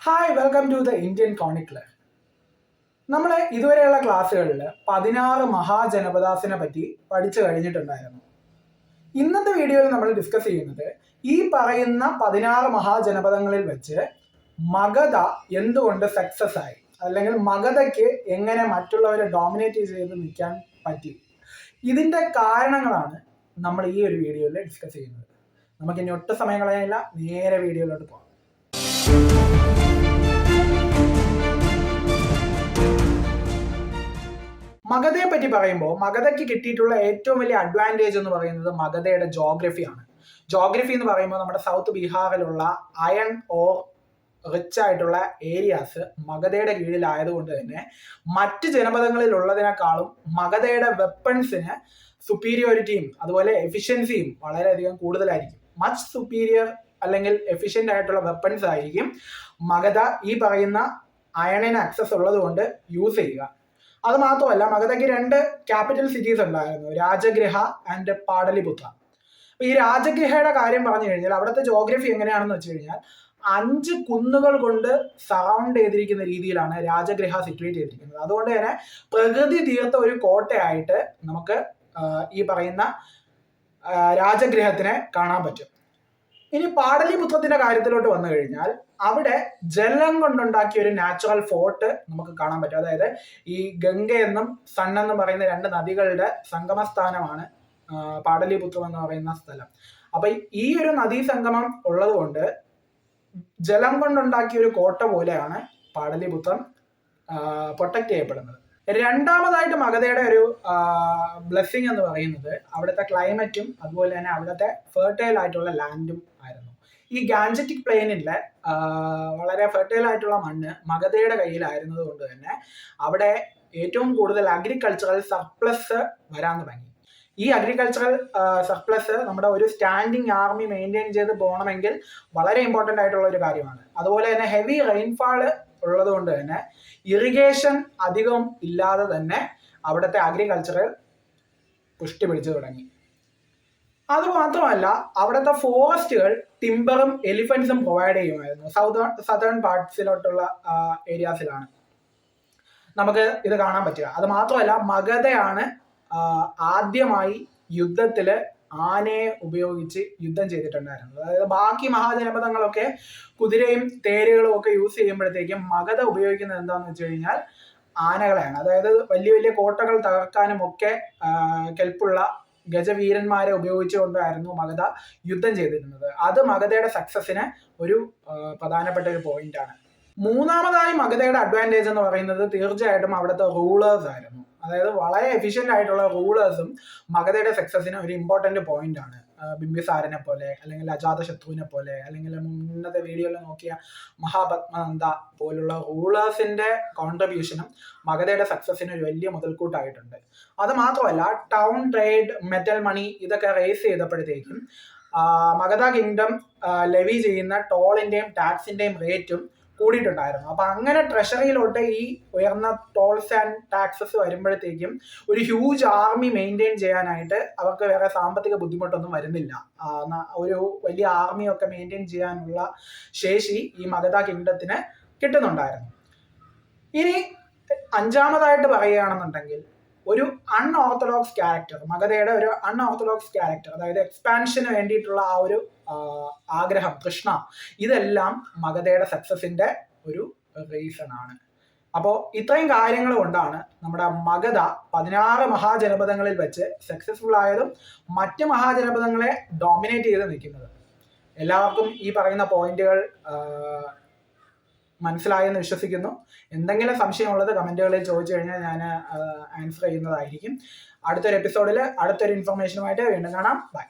Hi, welcome to the Indian chronicler. നമ്മൾ ഇതുവരെയുള്ള ക്ലാസ്സുകളിൽ 16 മഹാജനപദാസിനെ പറ്റി പഠിച്ചു കഴിഞ്ഞിട്ടുണ്ടായിരുന്നു. ഇന്നത്തെ വീഡിയോയിൽ നമ്മൾ ഡിസ്കസ് ചെയ്യുന്നത് ഈ പറയുന്ന 16 മഹാജനപദങ്ങളിൽ വെച്ച് മഗധ എന്തുകൊണ്ട് സക്സസ് ആയി, അല്ലെങ്കിൽ മഗധയ്ക്ക് എങ്ങനെ മറ്റുള്ളവരെ ഡോമിനേറ്റ് ചെയ്ത് നിൽക്കാൻ പറ്റി, ഇതിൻ്റെ കാരണങ്ങളാണ് നമ്മൾ ഈ ഒരു വീഡിയോയിൽ ഡിസ്കസ് ചെയ്യുന്നത്. നമുക്കിനി ഒട്ടും സമയം കളയാനില്ല, നേരെ വീഡിയോയിലോട്ട് പോകാം. മഗധയെ പറ്റി പറയുമ്പോൾ മഗധയ്ക്ക് കിട്ടിയിട്ടുള്ള ഏറ്റവും വലിയ അഡ്വാൻറ്റേജ് എന്ന് പറയുന്നത് മഗധയുടെ ജോഗ്രഫിയാണ്. ജോഗ്രഫി എന്ന് പറയുമ്പോൾ നമ്മുടെ സൗത്ത് ബീഹാറിലുള്ള അയൺ ഓർ റിച്ച് ആയിട്ടുള്ള ഏരിയാസ് മഗധയുടെ കീഴിലായതുകൊണ്ട് തന്നെ മറ്റ് ജനപദങ്ങളിലുള്ളതിനേക്കാളും മഗധയുടെ വെപ്പൺസിന് സുപ്പീരിയോറിറ്റിയും അതുപോലെ എഫിഷ്യൻസിയും വളരെയധികം കൂടുതലായിരിക്കും. മച്ച് സുപ്പീരിയർ അല്ലെങ്കിൽ എഫിഷ്യൻ്റ് ആയിട്ടുള്ള വെപ്പൺസ് ആയിരിക്കും മഗധ ഈ പറയുന്ന അയണിന് ആക്സസ് ഉള്ളത് കൊണ്ട് യൂസ് ചെയ്യുക. അത് മാത്രമല്ല, മഗധയ്ക്ക് 2 ക്യാപിറ്റൽ സിറ്റീസ് ഉണ്ടായിരുന്നു, രാജഗൃഹ ആൻഡ് പാടലിപുത്ര. അപ്പൊ ഈ രാജഗൃഹയുടെ കാര്യം പറഞ്ഞു കഴിഞ്ഞാൽ അവിടുത്തെ ജോഗ്രഫി എങ്ങനെയാണെന്ന് വെച്ച് കഴിഞ്ഞാൽ 5 കുന്നുകൾ കൊണ്ട് സറൗണ്ട് ചെയ്തിരിക്കുന്ന രീതിയിലാണ് രാജഗൃഹ സിറ്റുവേറ്റ് ചെയ്തിരിക്കുന്നത്. അതുകൊണ്ട് തന്നെ പ്രകൃതി തീർത്ത ഒരു കോട്ടയായിട്ട് നമുക്ക് ഈ പറയുന്ന രാജഗൃഹത്തിനെ കാണാൻ പറ്റും. ഇനി പാടലിപുത്രത്തിന്റെ കാര്യത്തിലോട്ട് വന്നു കഴിഞ്ഞാൽ അവിടെ ജലം കൊണ്ടുണ്ടാക്കിയ ഒരു നാച്ചുറൽ ഫോർട്ട് നമുക്ക് കാണാൻ പറ്റും. അതായത് ഈ ഗംഗ എന്നും സൺ എന്നും പറയുന്ന 2 നദികളുടെ സംഗമസ്ഥാനമാണ് പാടലിപുത്രം എന്ന് പറയുന്ന സ്ഥലം. അപ്പൊ ഈ ഒരു നദീ സംഗമം ഉള്ളത് കൊണ്ട് ജലം കൊണ്ടുണ്ടാക്കിയ ഒരു കോട്ട പോലെയാണ് പാടലിപുത്രം പ്രൊട്ടക്ട് ചെയ്യപ്പെടുന്നത്. രണ്ടാമതായിട്ട് മഗധയുടെ ഒരു ബ്ലെസ്സിങ് എന്ന് പറയുന്നത് അവിടുത്തെ ക്ലൈമറ്റും അതുപോലെ തന്നെ അവിടുത്തെ ഫെർട്ടൈൽ ആയിട്ടുള്ള ലാൻഡും ആയിരുന്നു. ഈ ഗാൻജറ്റിക് പ്ലെയിനിലെ വളരെ ഫെർട്ടൈൽ ആയിട്ടുള്ള മണ്ണ് മഗധയുടെ കയ്യിലായിരുന്നത് കൊണ്ട് തന്നെ അവിടെ ഏറ്റവും കൂടുതൽ അഗ്രികൾച്ചറൽ സർപ്ലസ് വരാൻ തുടങ്ങി. ഈ അഗ്രികൾച്ചറൽ സർപ്ലസ് നമ്മുടെ ഒരു സ്റ്റാൻഡിങ് ആർമി മെയിൻറ്റെയിൻ ചെയ്ത് പോകണമെങ്കിൽ വളരെ ഇമ്പോർട്ടൻ്റ് ആയിട്ടുള്ള ഒരു കാര്യമാണ്. അതുപോലെ തന്നെ ഹെവി റെയിൻഫാൾ ഉള്ളത് കൊണ്ട് തന്നെ ഇറിഗേഷൻ അധികം ഇല്ലാതെ തന്നെ അവിടുത്തെ അഗ്രികൾച്ചറൽ പുഷ്ടി പിടിച്ചു തുടങ്ങി. അതുമാത്രമല്ല, അവിടുത്തെ ഫോറസ്റ്റുകൾ ടിമ്പറും എലിഫൻസും പ്രൊവൈഡ് ചെയ്യുമായിരുന്നു. സദേൺ പാർട്സിലോട്ടുള്ള ഏരിയാസിലാണ് നമുക്ക് ഇത് കാണാൻ പറ്റുക. അത് മാത്രമല്ല, മഗധയാണ് ആദ്യമായി യുദ്ധത്തില് ആനയെ ഉപയോഗിച്ച് യുദ്ധം ചെയ്തിട്ടുണ്ടായിരുന്നത്. അതായത് ബാക്കി മഹാജനപദങ്ങളൊക്കെ കുതിരയും തേരുകളും ഒക്കെ യൂസ് ചെയ്യുമ്പോഴത്തേക്കും മഗധ ഉപയോഗിക്കുന്നത് എന്താണെന്ന് വെച്ച് കഴിഞ്ഞാൽ ആനകളെയാണ്. അതായത് വലിയ വലിയ കോട്ടകൾ തകർക്കാനും ഒക്കെ കെൽപ്പുള്ള ഗജവീരന്മാരെ ഉപയോഗിച്ചുകൊണ്ടായിരുന്നു മഗധ യുദ്ധം ചെയ്തിരുന്നത്. അത് മഗധയുടെ സക്സസിന് ഒരു പ്രധാനപ്പെട്ട ഒരു പോയിന്റാണ്. മൂന്നാമതായി മഗധയുടെ അഡ്വാൻറ്റേജ് എന്ന് പറയുന്നത് തീർച്ചയായിട്ടും അവിടുത്തെ റൂളേഴ്സ് ആയിരുന്നു. അതായത് വളരെ എഫിഷ്യൻ്റ് ആയിട്ടുള്ള റൂളേഴ്സും മഗധയുടെ സക്സസിന് ഒരു ഇമ്പോർട്ടൻ്റ് പോയിന്റ് ആണ്. ബിംബിസാരനെ പോലെ, അല്ലെങ്കിൽ അജാതശത്രുവിനെ പോലെ, അല്ലെങ്കിൽ മുന്നത്തെ വീഡിയോയിൽ നോക്കിയ മഹാപത്മനന്ദ പോലുള്ള റൂളേഴ്സിന്റെ കോൺട്രിബ്യൂഷനും മഗധയുടെ സക്സസിന് ഒരു വലിയ മുതൽക്കൂട്ടായിട്ടുണ്ട്. അത് മാത്രമല്ല, ടൗൺ ട്രേഡ്, മെറ്റൽ മണി ഇതൊക്കെ റേസ് ചെയ്തപ്പോഴത്തേക്കും മഗധ കിങ്ഡം ലെവി ചെയ്യുന്ന ടോളിന്റെയും ടാക്സിന്റെയും റേറ്റും കൂടിയിട്ടുണ്ടായിരുന്നു. അപ്പൊ അങ്ങനെ ട്രഷറിയിലോട്ട് ഈ ഉയർന്ന ടോൾസ് ആൻഡ് ടാക്സസ് വരുമ്പോഴത്തേക്കും ഒരു ഹ്യൂജ് ആർമി മെയിൻറ്റെയിൻ ചെയ്യാനായിട്ട് അവർക്ക് വേറെ സാമ്പത്തിക ബുദ്ധിമുട്ടൊന്നും വരുന്നില്ല. ഒരു വലിയ ആർമിയൊക്കെ മെയിൻറ്റെയിൻ ചെയ്യാനുള്ള ശേഷി ഈ മഗധ കിങ്ഡത്തിന് കിട്ടുന്നുണ്ടായിരുന്നു. ഇനി 5ാമതായിട്ട് പറയുകയാണെന്നുണ്ടെങ്കിൽ ഒരു അൺഓർത്തഡോക്സ് ക്യാരക്ടർ, മഗധയുടെ ഒരു അൺഓർത്തഡോക്സ് ക്യാരക്ടർ, അതായത് എക്സ്പാൻഷന് വേണ്ടിയിട്ടുള്ള ആ ഒരു ആഗ്രഹം, തൃഷ്ണ, ഇതെല്ലാം മഗധയുടെ സക്സസിന്റെ ഒരു റീസൺ ആണ്. അപ്പോൾ ഇത്രയും കാര്യങ്ങൾ കൊണ്ടാണ് നമ്മുടെ മഗധ 16 മഹാജനപദങ്ങളിൽ വെച്ച് സക്സസ്ഫുൾ ആയതും മറ്റ് മഹാജനപദങ്ങളെ ഡോമിനേറ്റ് ചെയ്ത് നിൽക്കുന്നത്. എല്ലാവർക്കും ഈ പറയുന്ന പോയിന്റുകൾ മനസ്സിലായെന്ന് വിശ്വസിക്കുന്നു. എന്തെങ്കിലും സംശയമുള്ളത് കമന്റുകളിൽ ചോദിച്ചു കഴിഞ്ഞാൽ ഞാൻ ആൻസർ ചെയ്യുന്നതായിരിക്കും. അടുത്തൊരു എപ്പിസോഡിൽ അടുത്തൊരു ഇൻഫർമേഷനുമായിട്ട് വീണ്ടും കാണാം. ബൈ.